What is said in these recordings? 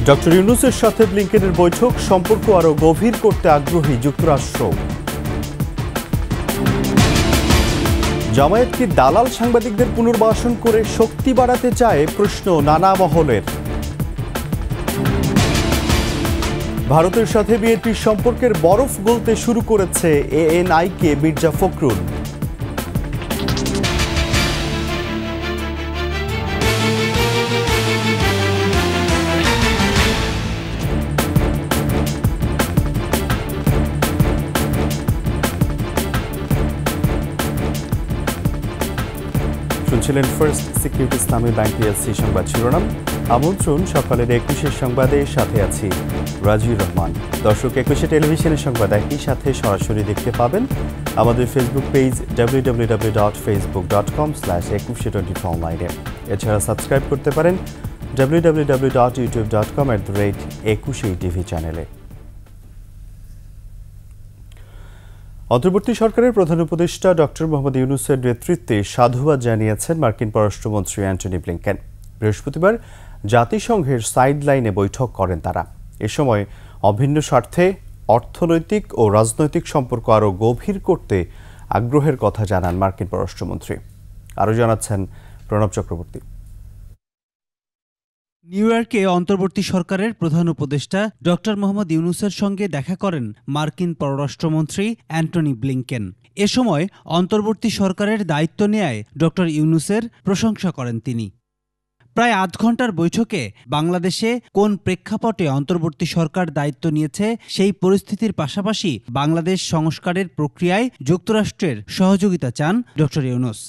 Doctor ইউনূসের সাথে ব্লিংকেনের বৈঠক, সম্পর্ক আরও গভীর করতে আগ্রহী যুক্তরাষ্ট্র। জামায়াত কি দালাল সাংবাদিকদের পুনর্বাসন করে শক্তি বাড়াতে চায়, প্রশ্ন নানা মহলের। ভারতের সাথে বিএনপির সম্পর্কের বরফ গলতে শুরু করেছে এএনআই-কে মির্জা ফখরুল। শুনছিলেন ফার্স্ট সিকিউরিটি ইসলামী ব্যাংক পিএলসি সংবাদ শিরোনাম। আমন্ত্রণ সকালের 21 সংবাদে, সাথে আছি রাজিউর রহমান। দর্শক, 21 টেলিভিশনের সংবাদ একই সাথে সরাসরি দেখতে পাবেন আমাদের ফেসবুক পেজ www.facebook.com/2124 অনলাইনে। এছাড়া সাবস্ক্রাইব করতে পারেন www.youtube.com/21TV চ্যানেলে। অন্তর্বর্তী সরকারের প্রধান উপদেষ্টা ডক্টর মোহাম্মদ ইউনূসের নেতৃত্বে সাধুবাদ জানিয়েছেন মার্কিন পররাষ্ট্রমন্ত্রী অ্যান্টনি ব্লিংকেন। বৃহস্পতিবার জাতিসংঘের সাইডলাইনে বৈঠক করেন তারা। এ সময় অভিন্ন স্বার্থে অর্থনৈতিক ও রাজনৈতিক সম্পর্ক আরও গভীর করতে আগ্রহের কথা জানান মার্কিন পররাষ্ট্রমন্ত্রী। আরও জানাচ্ছেন প্রণব চক্রবর্তী। নিউ ইয়র্কে অন্তর্বর্তী সরকারের প্রধান উপদেষ্টা ডক্টর মোহাম্মদ ইউনূসের সঙ্গে দেখা করেন মার্কিন পররাষ্ট্রমন্ত্রী অ্যান্টনি ব্লিংকেন। এ সময় অন্তর্বর্তী সরকারের দায়িত্ব নেয়ায় ডক্টর ইউনূসের প্রশংসা করেন তিনি। প্রায় আধ ঘণ্টার বৈঠকে বাংলাদেশে কোন প্রেক্ষাপটে অন্তর্বর্তী সরকার দায়িত্ব নিয়েছে সেই পরিস্থিতির পাশাপাশি বাংলাদেশ সংস্কারের প্রক্রিয়ায় যুক্তরাষ্ট্রের সহযোগিতা চান ডক্টর ইউনূস।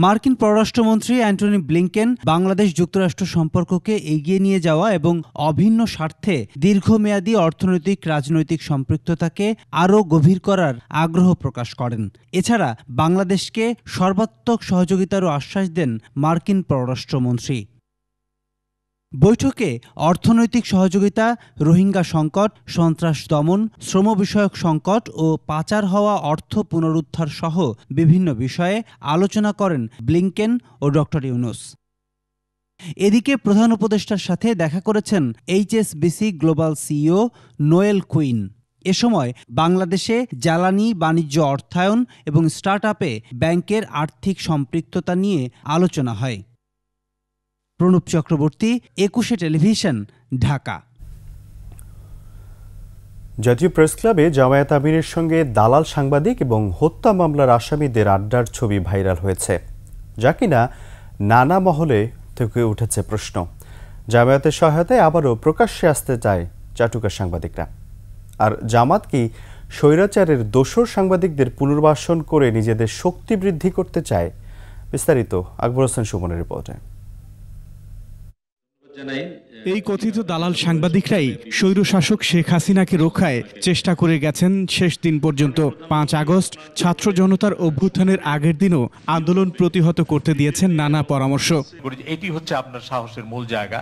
মার্কিন পররাষ্ট্রমন্ত্রী অ্যান্টনি ব্লিংকেন বাংলাদেশ যুক্তরাষ্ট্র সম্পর্ককে এগিয়ে নিয়ে যাওয়া এবং অভিন্ন স্বার্থে দীর্ঘমেয়াদী অর্থনৈতিক রাজনৈতিক সম্পৃক্ততাকে আরও গভীর করার আগ্রহ প্রকাশ করেন। এছাড়া বাংলাদেশকে সর্বাত্মক সহযোগিতারও আশ্বাস দেন মার্কিন পররাষ্ট্রমন্ত্রী। বৈঠকে অর্থনৈতিক সহযোগিতা, রোহিঙ্গা সংকট, সন্ত্রাস দমন, শ্রম বিষয়ক সংকট ও পাচার হওয়া অর্থ পুনরুদ্ধার সহ বিভিন্ন বিষয়ে আলোচনা করেন ব্লিংকেন ও ডক্টর ইউনূস। এদিকে প্রধান উপদেষ্টার সাথে দেখা করেছেন HSBC global CEO Noel Quinn. এ সময় বাংলাদেশে জ্বালানি, বাণিজ্য, অর্থায়ন এবং স্টার্টআপে ব্যাংকের আর্থিক সম্পৃক্ততা নিয়ে আলোচনা হয়। প্রণব চক্রবর্তী, 21 টেলিভিশন, ঢাকা। জাতীয় প্রেস ক্লাবে জামায়াত আমিরের সঙ্গে দালাল সাংবাদিক এবং হত্যা মামলার আসামিদের আড্ডার ছবি ভাইরাল হয়েছে, যা কিনা নানা মহলে থেকে উঠেছে প্রশ্ন। জামায়াতের সহায়তায় আবারও প্রকাশ্যে আসতে চায় চাটুকার সাংবাদিকরা। আর জামাত কি স্বৈরাচারের দোসর সাংবাদিকদের পুনর্বাসন করে নিজেদের শক্তি বৃদ্ধি করতে চায়? বিস্তারিত আকবর হোসেন সুমনের রিপোর্টে। এই কথিত দালাল সাংবাদিকরাই স্বৈরশাসক শেখ হাসিনাকে রক্ষায় চেষ্টা করে গেছেন শেষ দিন পর্যন্ত। 5 আগস্ট ছাত্র জনতার অভ্যুত্থানের আগের দিনও আন্দোলন প্রতিহত করতে দিয়েছেন নানা পরামর্শ। এটি হচ্ছে আপনার সাহসের মূল জায়গা।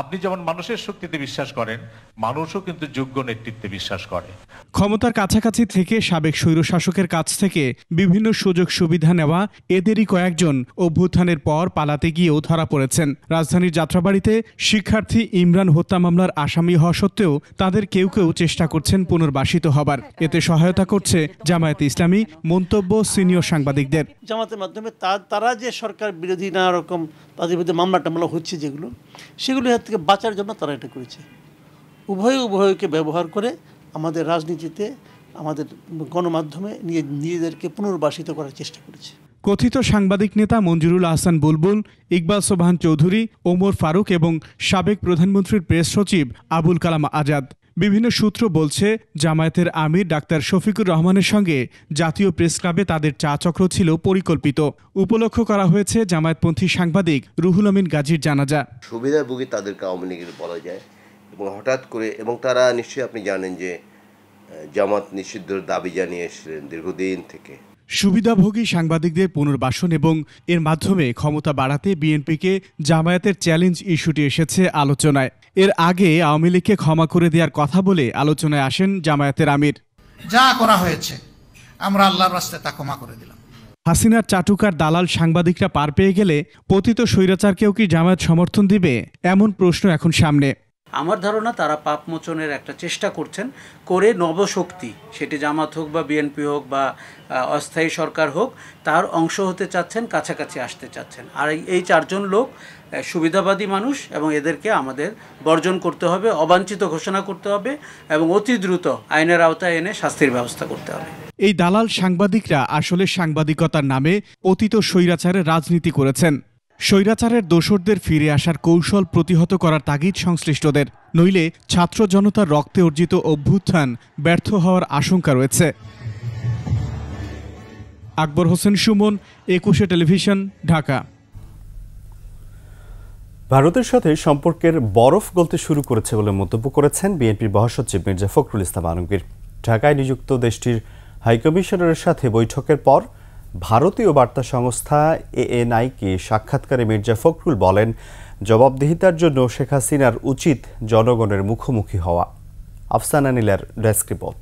আপনি যেমন মানুষের শক্তিতে বিশ্বাস করেন, মানুষও কিন্তু যোগ্য নেতৃত্বে বিশ্বাস করে। ক্ষমতার কাছাকাছি থেকে সাবেক স্বৈরশাসকের কাছ থেকে বিভিন্ন সুযোগ সুবিধা নেওয়া এদেরই কয়েকজন অভ্যুত্থানের পর পালাতে গিয়েও ধরা পড়েছেন। রাজধানীর যাত্রাবাড়িতে শিক্ষার্থী ইমরান হত্যা মামলার আসামি হওয়া সত্ত্বেও তাদের কেউ কেউ চেষ্টা করছেন পুনর্বাসিত হবার। এতে সহায়তা করছে জামায়াতে ইসলামী, মন্তব্য সিনিয়র সাংবাদিকদের। জামাতের মাধ্যমে তারা যে সরকার বিরোধী নানা রকম তাদের বিরুদ্ধে মামলা টামলা হচ্ছে, সেগুলো থেকে বাঁচার জন্য তারা এটা করেছে। উভয়কে ব্যবহার করে আমাদের রাজনীতিতে, আমাদের গণমাধ্যমে নিজেদেরকে পুনর্বাসিত করার চেষ্টা করেছে। কথিত সাংবাদিক নেতা মঞ্জুরুল আহসান বুলবুল, ইকবাল সোবহান চৌধুরী, ওমর ফারুক এবং সাবেক প্রধানমন্ত্রীর প্রেস সচিব আবুল কালাম আজাদ। বিভিন্ন সূত্র বলছে, জামায়াতের আমির ডাক্তার শফিকুর রহমানের সঙ্গে জাতীয় প্রেস ক্লাবে তাদের চা চক্র ছিল পরিকল্পিত। উপলক্ষ করা হয়েছে জামায়াতপন্থী সাংবাদিক রুহুল আমিন গাজীর জানাজা। সুবিধাভোগী তাদেরকে আওয়ামী লীগের বলা যায়, এবং হঠাৎ করে, এবং তারা নিশ্চয়ই আপনি জানেন যে জামাত নিষিদ্ধের দাবি জানিয়ে এসেছিলেন দীর্ঘদিন থেকে। সুবিধাভোগী সাংবাদিকদের পুনর্বাসন এবং এর মাধ্যমে ক্ষমতা বাড়াতে বিএনপিকে জামায়াতের চ্যালেঞ্জ ইস্যুটি এসেছে আলোচনায়। এর আগে আওয়ামী লীগকে ক্ষমা করে দেওয়ার কথা বলে আলোচনায় আসেন জামায়াতের আমির। যা করা হয়েছে আমরা আল্লাহর রাস্তায় তা ক্ষমা করে দিলাম। হাসিনার চাটুকার দালাল সাংবাদিকরা পার পেয়ে গেলে পতিত স্বৈরাচারকেও কি জামায়াত সমর্থন দিবে, এমন প্রশ্ন এখন সামনে। আমার ধারণা তারা পাপ মোচনের একটা চেষ্টা করছেন, করে নবশক্তি, সেটি জামাত হোক বা বিএনপি হোক বা অস্থায়ী সরকার হোক, তার অংশ হতে চাচ্ছেন, কাছাকাছি আসতে চাচ্ছেন। আর এই চারজন লোক সুবিধাবাদী মানুষ এবং এদেরকে আমাদের বর্জন করতে হবে, অবাঞ্ছিত ঘোষণা করতে হবে এবং অতি দ্রুত আইনের আওতায় এনে শাস্তির ব্যবস্থা করতে হবে। এই দালাল সাংবাদিকরা আসলে সাংবাদিকতার নামে অতীত স্বৈরাচারের রাজনীতি করেছেন। স্বৈরাচারের দোসরদের ফিরে আসার কৌশল প্রতিহত করার তাগিদ সংশ্লিষ্টদের, নইলে ছাত্র জনতার রক্তে অর্জিত অভ্যুত্থান ব্যর্থ হওয়ার আশঙ্কা রয়েছে। আকবর হোসেন সুমন, একুশে টেলিভিশন, ঢাকা। ভারতের সাথে সম্পর্কের বরফ গলতে শুরু করেছে বলে মন্তব্য করেছেন বিএনপির মহাসচিব মির্জা ফখরুল ইসলাম আলমগীর। ঢাকায় নিযুক্ত দেশটির হাইকমিশনারের সাথে বৈঠকের পর ভারতীয় বার্তা সংস্থা এএনআইকে সাক্ষাৎকারে মির্জা ফখরুল বলেন, জবাবদিহিতার জন্য শেখ হাসিনার উচিত জনগণের মুখোমুখি হওয়া। আফসানা নীলার ডেস্ক রিপোর্ট।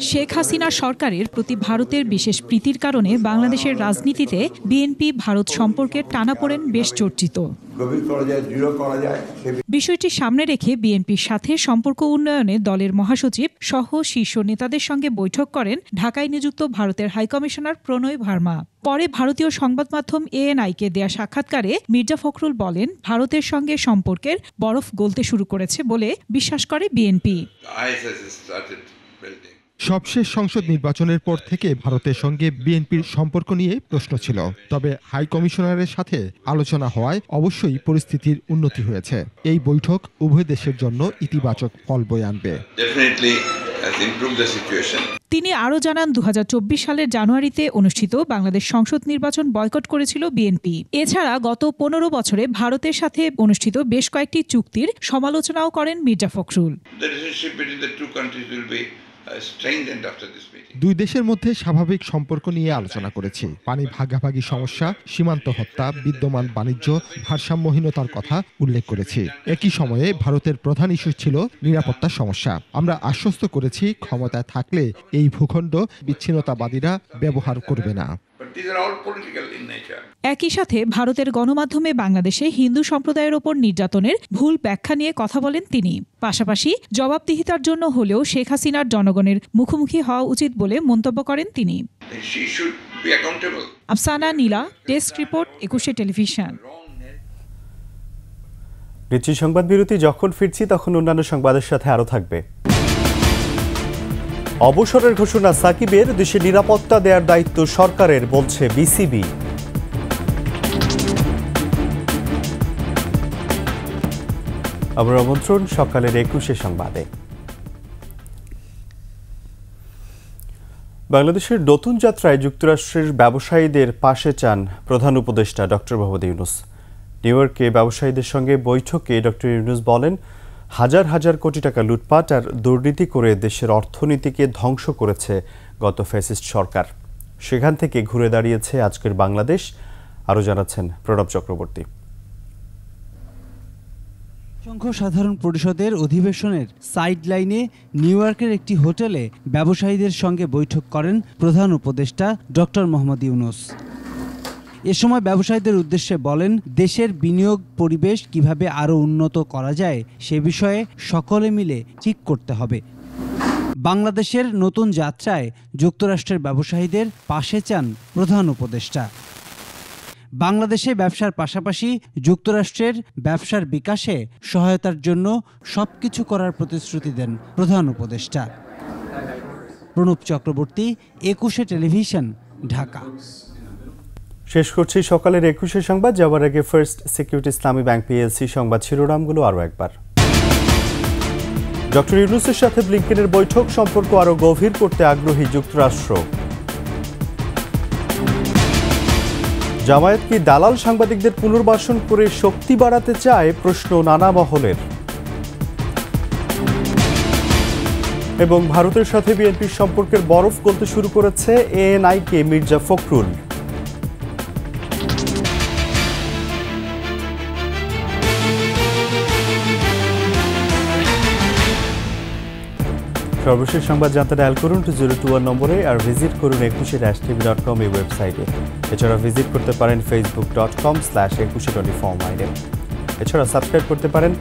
শেখ হাসিনা সরকারের প্রতি ভারতের বিশেষ প্রীতির কারণে বাংলাদেশের রাজনীতিতে বিএনপি ভারত সম্পর্কের টানাপোড়েন বেশ চর্চিত। বিষয়টি সামনে রেখে বিএনপির সাথে সম্পর্ক উন্নয়নে দলের মহাসচিব সহ শীর্ষ নেতাদের সঙ্গে বৈঠক করেন ঢাকায় নিযুক্ত ভারতের হাইকমিশনার প্রণয় ভার্মা। পরে ভারতীয় সংবাদ মাধ্যম এএনআইকে দেয়া সাক্ষাৎকারে মির্জা ফখরুল বলেন, ভারতের সঙ্গে সম্পর্কের বরফ গলতে শুরু করেছে বলে বিশ্বাস করে বিএনপি। সবশেষ সংসদ নির্বাচনের পর থেকে ভারতের সঙ্গে বিএনপির সম্পর্ক নিয়ে প্রশ্ন ছিল, তবে হাই কমিশনারের সাথে আলোচনা হওয়ায় অবশ্যই পরিস্থিতির উন্নতি হয়েছে। এই বৈঠক উভয় দেশের জন্য ইতিবাচক ফল বয়ে আনবে। তিনি আরও জানান, 2024 সালের জানুয়ারিতে অনুষ্ঠিত বাংলাদেশ সংসদ নির্বাচন বয়কট করেছিল বিএনপি। এছাড়া গত 15 বছরে ভারতের সাথে অনুষ্ঠিত বেশ কয়েকটি চুক্তির সমালোচনাও করেন মির্জা ফখরুল। দুই দেশের মধ্যে স্বাভাবিক সম্পর্ক নিয়ে আলোচনা করেছি। পানি ভাগাভাগি সমস্যা, সীমান্ত হত্যা, বিদ্যমান বাণিজ্য ভারসাম্যহীনতার কথা উল্লেখ করেছি। একই সময়ে ভারতের প্রধান ইস্যু ছিল নিরাপত্তার সমস্যা। আমরা আশ্বস্ত করেছি, ক্ষমতায় থাকলে এই ভূখণ্ড বিচ্ছিন্নতাবাদীরা ব্যবহার করবে না। একই সাথে ভারতের গণমাধ্যমে বাংলাদেশে হিন্দু সম্প্রদায়ের ওপর নির্যাতনের ভুল ব্যাখ্যা নিয়ে কথা বলেন তিনি। পাশাপাশি জবাবদিহিতার জন্য হলেও শেখ হাসিনার জনগণের মুখোমুখি হওয়া উচিত বলে মন্তব্য করেন তিনি। আফসানা নীলা, ডেস্ক রিপোর্ট, একুশে টেলিভিশন। নিচ্ছি সংবাদ বিরতি। যখন ফিরছি তখন অন্যান্য সংবাদের সাথে আরও থাকবে। অবসরের ঘোষণা সাকিবের, দেশে নিরাপত্তা দেওয়ার দায়িত্ব সরকারের, বলছে বিসিবি। আবার আমন্ত্রণ সকালের 21 সংবাদে। বাংলাদেশের নতুন যাত্রায় যুক্তরাষ্ট্রের ব্যবসায়ীদের পাশে চান প্রধান উপদেষ্টা ডক্টর মোহাম্মদ ইউনূস। নিউ ইয়র্কে ব্যবসায়ীদের সঙ্গে বৈঠকে ডক্টর ইউনূস বলেন, হাজার হাজার কোটি টাকা লুটপাট আর দুর্নীতি করে দেশের অর্থনীতিকে ধ্বংস করেছে গত ফ্যাসিস্ট সরকার। সেখান থেকে ঘুরে দাঁড়িয়েছে আজকের বাংলাদেশ। আরও জানাচ্ছেন প্রণব চক্রবর্তী। সংঘ সাধারণ পরিষদের অধিবেশনের সাইড লাইনে নিউ ইয়র্কের একটি হোটেলে ব্যবসায়ীদের সঙ্গে বৈঠক করেন প্রধান উপদেষ্টা ডক্টর মোহাম্মদ ইউনূস। এ সময় ব্যবসায়ীদের উদ্দেশ্যে বলেন, দেশের বিনিয়োগ পরিবেশ কিভাবে আরও উন্নত করা যায় সে বিষয়ে সকলে মিলে ঠিক করতে হবে। বাংলাদেশের নতুন যাত্রায় যুক্তরাষ্ট্রের ব্যবসায়ীদের পাশে চান প্রধান উপদেষ্টা। বাংলাদেশে ব্যবসার পাশাপাশি যুক্তরাষ্ট্রের ব্যবসার বিকাশে সহায়তার জন্য সবকিছু করার প্রতিশ্রুতি দেন প্রধান উপদেষ্টা। প্রণব চক্রবর্তী, একুশে টেলিভিশন, ঢাকা। শেষ করছি সকালের 21 সংবাদ। যাওয়ার আগে ফার্স্ট সিকিউরিটি ইসলামী ব্যাংক পিএলসি সংবাদ শিরোনামগুলো আরও একবার। ডক্টর ইউনূসের সাথে ব্লিংকেনের বৈঠক, সম্পর্ক আরও গভীর করতে আগ্রহী যুক্তরাষ্ট্র। জামায়াত কি দালাল সাংবাদিকদের পুনর্বাসন করে শক্তি বাড়াতে চায়, প্রশ্ন নানা মহলের। এবং ভারতের সাথে বিএনপির সম্পর্কের বরফ গলতে শুরু করেছে এএনআইকে মির্জা ফখরুল। সর্বশেষ সংবাদ জানতে ডায়াল করুন 2021 নম্বরে, আর ভিজিট করুন 21-tv.com ওয়েবসাইটে। এছাড়া ভিজিট করতে পারেন facebook.com/2124 এছাড়া সাবস্ক্রাইব করতে পারেন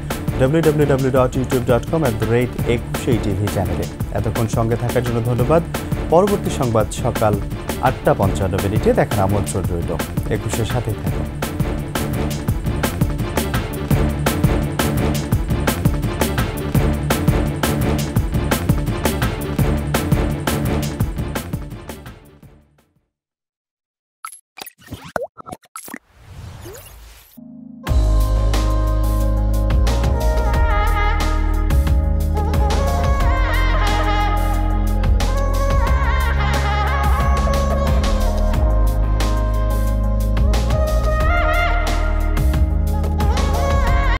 www.youtube.com/21 চ্যানেলে। এতক্ষণ সঙ্গে থাকার জন্য ধন্যবাদ। পরবর্তী সংবাদ সকাল 8:55 দেখার আমন্ত্রণ রইল। 21-এর সাথেই থাকুন।